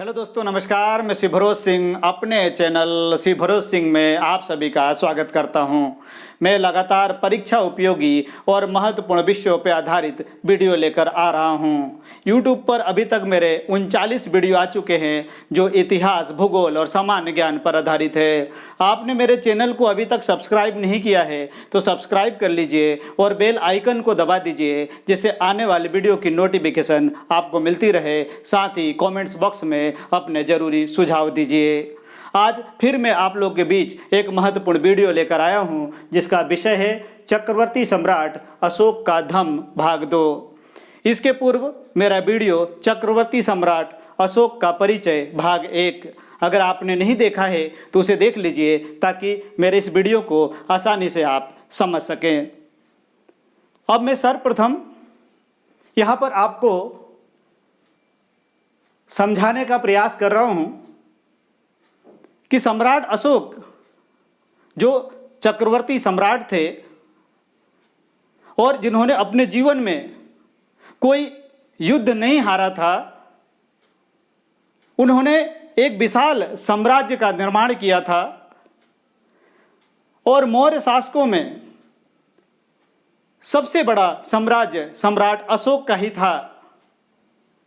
Hello दोस्तों, नमस्कार। मैं शिव भरोज सिंह अपने चैनल शिव भरोज सिंह में आप सभी का स्वागत करता हूं। मैं लगातार परीक्षा उपयोगी और महत्वपूर्ण विषयों पर आधारित वीडियो लेकर आ रहा हूं। YouTube पर अभी तक मेरे 39 वीडियो आ चुके हैं जो इतिहास, भूगोल और सामान्य ज्ञान पर आधारित है। आपने मेरे चैनल को अभी तक सब्सक्राइब नहीं किया है तो सब्सक्राइब कर लीजिए और बेल आइकन को दबा दीजिए, जिससे आने वाली वीडियो की नोटिफिकेशन आपको मिलती रहे। साथ ही कमेंट्स बॉक्स में अपने जरूरी सुझाव दीजिए। आज फिर मैं आप लोग के बीच एक महत्वपूर्ण वीडियो लेकर आया हूं, जिसका विषय है चक्रवर्ती सम्राट अशोक का धम्म भाग 2। इसके पूर्व मेरा वीडियो चक्रवर्ती सम्राट अशोक का परिचय भाग 1 अगर आपने नहीं देखा है तो उसे देख लीजिए, ताकि मेरे इस वीडियो को आसानी से आप समझ सकें। अब मैं सर्वप्रथम यहाँ पर आपको समझाने का प्रयास कर रहा हूँ कि सम्राट अशोक जो चक्रवर्ती सम्राट थे और जिन्होंने अपने जीवन में कोई युद्ध नहीं हारा था, उन्होंने एक विशाल साम्राज्य का निर्माण किया था और मौर्य शासकों में सबसे बड़ा साम्राज्य सम्राट अशोक का ही था।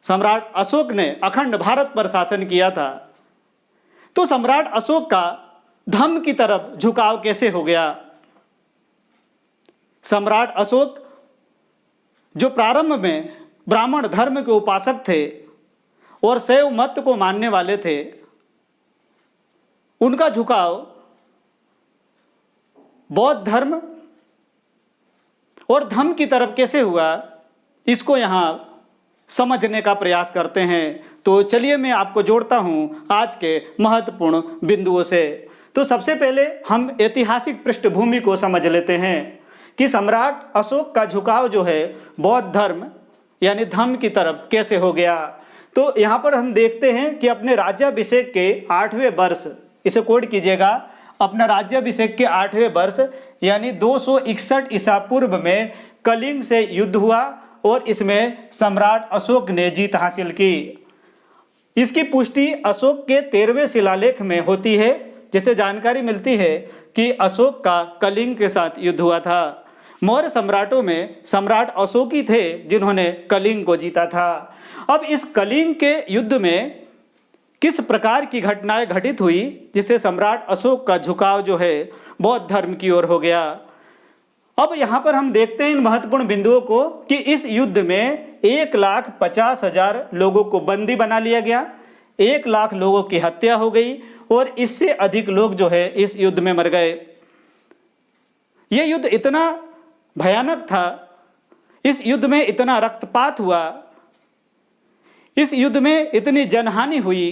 सम्राट अशोक ने अखंड भारत पर शासन किया था। तो सम्राट अशोक का धम्म की तरफ झुकाव कैसे हो गया? सम्राट अशोक जो प्रारंभ में ब्राह्मण धर्म के उपासक थे और शैव मत को मानने वाले थे, उनका झुकाव बौद्ध धर्म और धम्म की तरफ कैसे हुआ, इसको यहाँ समझने का प्रयास करते हैं। तो चलिए मैं आपको जोड़ता हूं आज के महत्वपूर्ण बिंदुओं से। तो सबसे पहले हम ऐतिहासिक पृष्ठभूमि को समझ लेते हैं कि सम्राट अशोक का झुकाव जो है बौद्ध धर्म यानी धम्म की तरफ कैसे हो गया। तो यहाँ पर हम देखते हैं कि अपने राज्याभिषेक के 8वें वर्ष, इसे कोड कीजिएगा, अपना राज्याभिषेक के 8वें वर्ष यानी 261 ईसा पूर्व में कलिंग से युद्ध हुआ और इसमें सम्राट अशोक ने जीत हासिल की। इसकी पुष्टि अशोक के 13वें शिलालेख में होती है, जिससे जानकारी मिलती है कि अशोक का कलिंग के साथ युद्ध हुआ था। मौर्य सम्राटों में सम्राट अशोक ही थे जिन्होंने कलिंग को जीता था। अब इस कलिंग के युद्ध में किस प्रकार की घटनाएं घटित हुई जिससे सम्राट अशोक का झुकाव जो है बौद्ध धर्म की ओर हो गया। अब यहाँ पर हम देखते हैं इन महत्वपूर्ण बिंदुओं को कि इस युद्ध में 1,50,000 लोगों को बंदी बना लिया गया, 1 लाख लोगों की हत्या हो गई और इससे अधिक लोग जो है इस युद्ध में मर गए। यह युद्ध इतना भयानक था, इस युद्ध में इतना रक्तपात हुआ, इस युद्ध में इतनी जनहानि हुई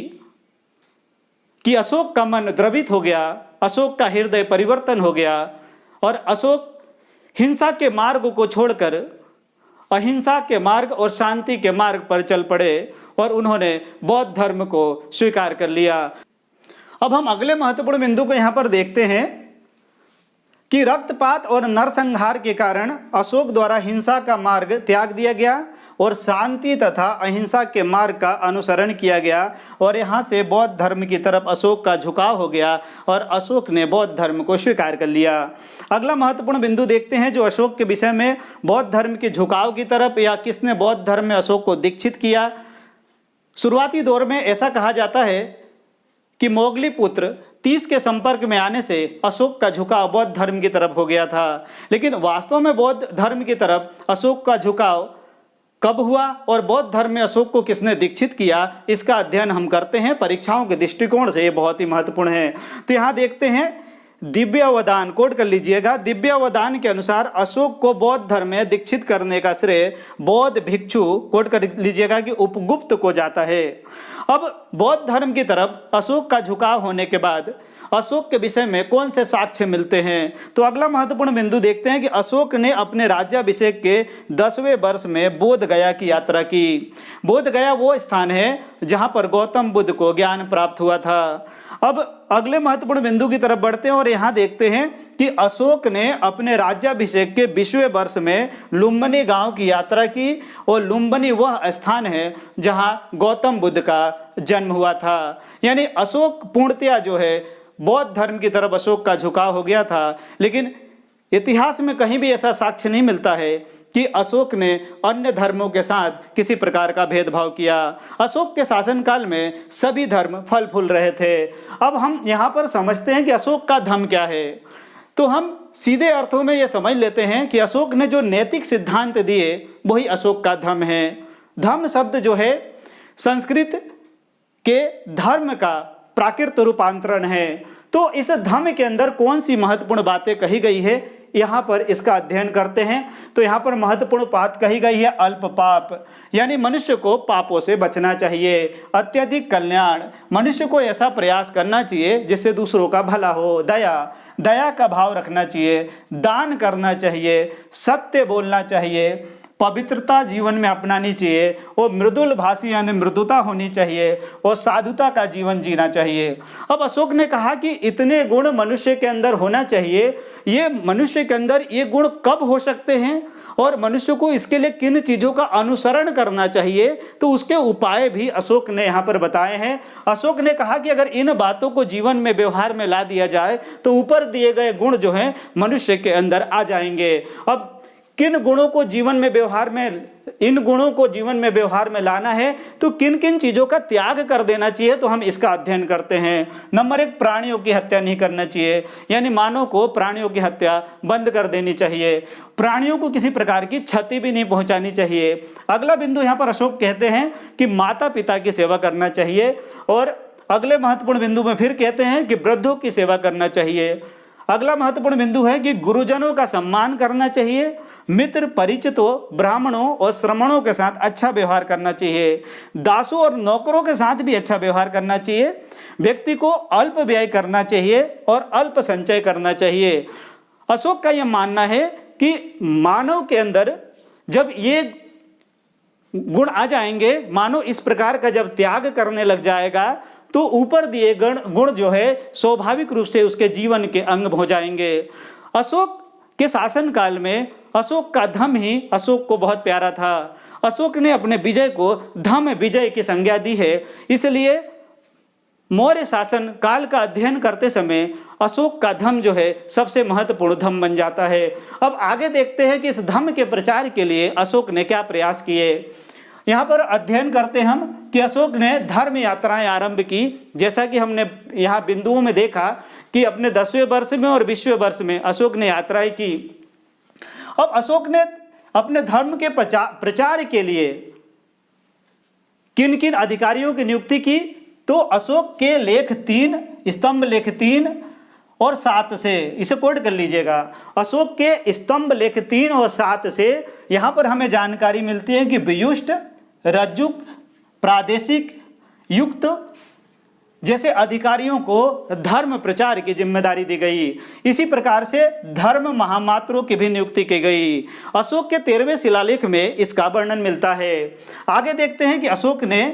कि अशोक का मन द्रवित हो गया, अशोक का हृदय परिवर्तन हो गया और अशोक हिंसा के मार्ग को छोड़कर अहिंसा के मार्ग और शांति के मार्ग पर चल पड़े और उन्होंने बौद्ध धर्म को स्वीकार कर लिया। अब हम अगले महत्वपूर्ण बिंदु को यहाँ पर देखते हैं कि रक्तपात और नरसंहार के कारण अशोक द्वारा हिंसा का मार्ग त्याग दिया गया और शांति तथा अहिंसा के मार्ग का अनुसरण किया गया और यहाँ से बौद्ध धर्म की तरफ अशोक का झुकाव हो गया और अशोक ने बौद्ध धर्म को स्वीकार कर लिया। अगला महत्वपूर्ण बिंदु देखते हैं जो अशोक के विषय में बौद्ध धर्म के झुकाव की तरफ या किसने बौद्ध धर्म में अशोक को दीक्षित किया। शुरुआती दौर में ऐसा कहा जाता है कि मोगली पुत्र 30 के संपर्क में आने से अशोक का झुकाव बौद्ध धर्म की तरफ हो गया था, लेकिन वास्तव में बौद्ध धर्म की तरफ अशोक का झुकाव कब हुआ और बौद्ध धर्म में अशोक को किसने दीक्षित किया, इसका अध्ययन हम करते हैं परीक्षाओं के दृष्टिकोण से। ये बहुत ही महत्वपूर्ण है। तो यहाँ देखते हैं दिव्यावदान, कोट कर लीजिएगा। दिव्यावदान के अनुसार अशोक को बौद्ध धर्म में दीक्षित करने का श्रेय बौद्ध भिक्षु, कोट कर लीजिएगा, कि उपगुप्त को जाता है। अब बौद्ध धर्म की तरफ अशोक का झुकाव होने के बाद अशोक के विषय में कौन से साक्ष्य मिलते हैं? तो अगला महत्वपूर्ण बिंदु देखते हैं कि अशोक ने अपने राज्याभिषेक के 10वें वर्ष में बोध गया की यात्रा की। बोध गया वो स्थान है जहां पर गौतम बुद्ध को ज्ञान प्राप्त हुआ था। अब अगले महत्वपूर्ण बिंदु की तरफ बढ़ते हैं और यहाँ देखते हैं कि अशोक ने अपने राज्याभिषेक के 20वें वर्ष में लुम्बिनी गांव की यात्रा की और लुम्बिनी वह स्थान है जहाँ गौतम बुद्ध का जन्म हुआ था। यानी अशोक पूर्णतया जो है बौद्ध धर्म की तरफ अशोक का झुकाव हो गया था, लेकिन इतिहास में कहीं भी ऐसा साक्ष्य नहीं मिलता है कि अशोक ने अन्य धर्मों के साथ किसी प्रकार का भेदभाव किया। अशोक के शासनकाल में सभी धर्म फल फूल रहे थे। अब हम यहाँ पर समझते हैं कि अशोक का धर्म क्या है, तो हम सीधे अर्थों में ये समझ लेते हैं कि अशोक ने जो नैतिक सिद्धांत दिए वही अशोक का धर्म है। धर्म शब्द जो है संस्कृत के धर्म का प्राकृत रूपांतरण है। तो इस धर्म के अंदर कौन सी महत्वपूर्ण बातें कही गई है, यहाँ पर इसका अध्ययन करते हैं। तो यहाँ पर महत्वपूर्ण बात कही गई है अल्प पाप, यानी मनुष्य को पापों से बचना चाहिए। अत्यधिक कल्याण, मनुष्य को ऐसा प्रयास करना चाहिए जिससे दूसरों का भला हो। दया का भाव रखना चाहिए। दान करना चाहिए। सत्य बोलना चाहिए। पवित्रता जीवन में अपनानी चाहिए और मृदुल भाषी यानी मृदुता होनी चाहिए और साधुता का जीवन जीना चाहिए। अब अशोक ने कहा कि इतने गुण मनुष्य के अंदर होना चाहिए। ये मनुष्य के अंदर ये गुण कब हो सकते हैं और मनुष्य को इसके लिए किन चीज़ों का अनुसरण करना चाहिए, तो उसके उपाय भी अशोक ने यहाँ पर बताए हैं। अशोक ने कहा कि अगर इन बातों को जीवन में व्यवहार में ला दिया जाए तो ऊपर दिए गए गुण जो हैं मनुष्य के अंदर आ जाएंगे। अब किन गुणों को जीवन में व्यवहार में, इन गुणों को जीवन में व्यवहार में लाना है तो किन किन चीज़ों का त्याग कर देना चाहिए, तो हम इसका अध्ययन करते हैं। नंबर 1, प्राणियों की हत्या नहीं करना चाहिए, यानी मानव को प्राणियों की हत्या बंद कर देनी चाहिए। प्राणियों को किसी प्रकार की क्षति भी नहीं पहुंचानी चाहिए। अगला बिंदु यहाँ पर अशोक कहते हैं कि माता पिता की सेवा करना चाहिए और अगले महत्वपूर्ण बिंदु में फिर कहते हैं कि वृद्धों की सेवा करना चाहिए। अगला महत्वपूर्ण बिंदु है कि गुरुजनों का सम्मान करना चाहिए। मित्र, परिचितों, ब्राह्मणों और श्रमणों के साथ अच्छा व्यवहार करना चाहिए। दासों और नौकरों के साथ भी अच्छा व्यवहार करना चाहिए। व्यक्ति को अल्प व्यय करना चाहिए और अल्प संचय करना चाहिए। अशोक का यह मानना है कि मानव के अंदर जब ये गुण आ जाएंगे, मानव इस प्रकार का जब त्याग करने लग जाएगा तो ऊपर दिए गुण जो है स्वाभाविक रूप से उसके जीवन के अंग हो जाएंगे। अशोक के शासनकाल में अशोक का धम्म ही अशोक को बहुत प्यारा था। अशोक ने अपने विजय को धम्म विजय की संज्ञा दी है। इसलिए मौर्य शासन काल का अध्ययन करते समय अशोक का धम्म जो है सबसे महत्वपूर्ण धम्म बन जाता है। अब आगे देखते हैं कि इस धम्म के प्रचार के लिए अशोक ने क्या प्रयास किए। यहाँ पर अध्ययन करते हम कि अशोक ने धर्म यात्राएं आरंभ की। जैसा कि हमने यहाँ बिंदुओं में देखा कि अपने 10वें वर्ष में और 20वें वर्ष में अशोक ने यात्राएं की। अब अशोक ने अपने धर्म के प्रचार के लिए किन किन अधिकारियों की नियुक्ति की, तो अशोक के लेख 3, स्तंभ लेख 3 और 7 से, इसे कोट कर लीजिएगा। अशोक के स्तंभ लेख 3 और 7 से यहाँ पर हमें जानकारी मिलती है कि व्युष्ट, रज्जुक, प्रादेशिक, युक्त जैसे अधिकारियों को धर्म प्रचार की जिम्मेदारी दी गई। इसी प्रकार से धर्म महामात्रों की भी नियुक्ति की गई। अशोक के 13वें शिलालेख में इसका वर्णन मिलता है। आगे देखते हैं कि अशोक ने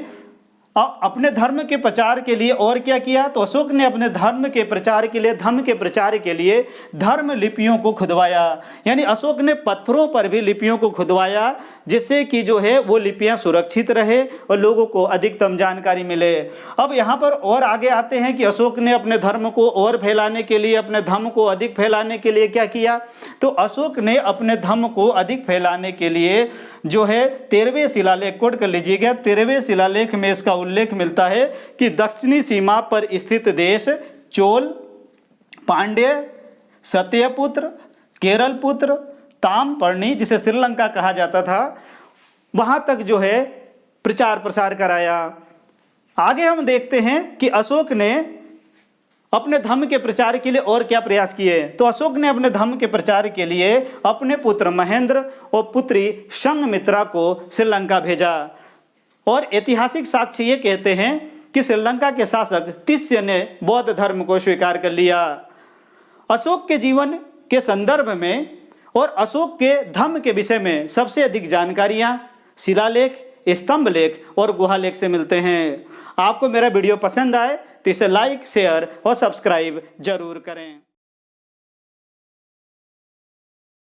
अपने धर्म के प्रचार के लिए और क्या किया, तो अशोक ने अपने धर्म के प्रचार के लिए, धर्म के प्रचार के लिए धर्म लिपियों को खुदवाया। यानी अशोक ने पत्थरों पर भी लिपियों को खुदवाया जिससे कि जो है वो लिपियां सुरक्षित रहे और लोगों को अधिकतम जानकारी मिले। अब यहाँ पर और आगे आते हैं कि अशोक ने अपने धर्म को और फैलाने के लिए, अपने धर्म को अधिक फैलाने के लिए क्या किया, तो अशोक ने अपने धर्म को अधिक फैलाने के लिए जो है 13वें शिलालेख कोट कर लीजिएगा। 13वें शिलालेख में इसका उल्लेख मिलता है कि दक्षिणी सीमा पर स्थित देश चोल, पांड्य, सत्यपुत्र, केरल पुत्र, तामपर्णी जिसे श्रीलंका कहा जाता था, वहां तक जो है प्रचार प्रसार कराया। आगे हम देखते हैं कि अशोक ने अपने धर्म के प्रचार के लिए और क्या प्रयास किए, तो अशोक ने अपने धर्म के प्रचार के लिए अपने पुत्र महेंद्र और पुत्री संघमित्रा को श्रीलंका भेजा। और ऐतिहासिक साक्ष्य ये कहते हैं कि श्रीलंका के शासक तिस्य ने बौद्ध धर्म को स्वीकार कर लिया। अशोक के जीवन के संदर्भ में और अशोक के धर्म के विषय में सबसे अधिक जानकारियाँ शिलालेख, स्तंभ लेख और गुहा लेख से मिलते हैं। आपको मेरा वीडियो पसंद आए तो इसे लाइक शेयर और सब्सक्राइब जरूर करें।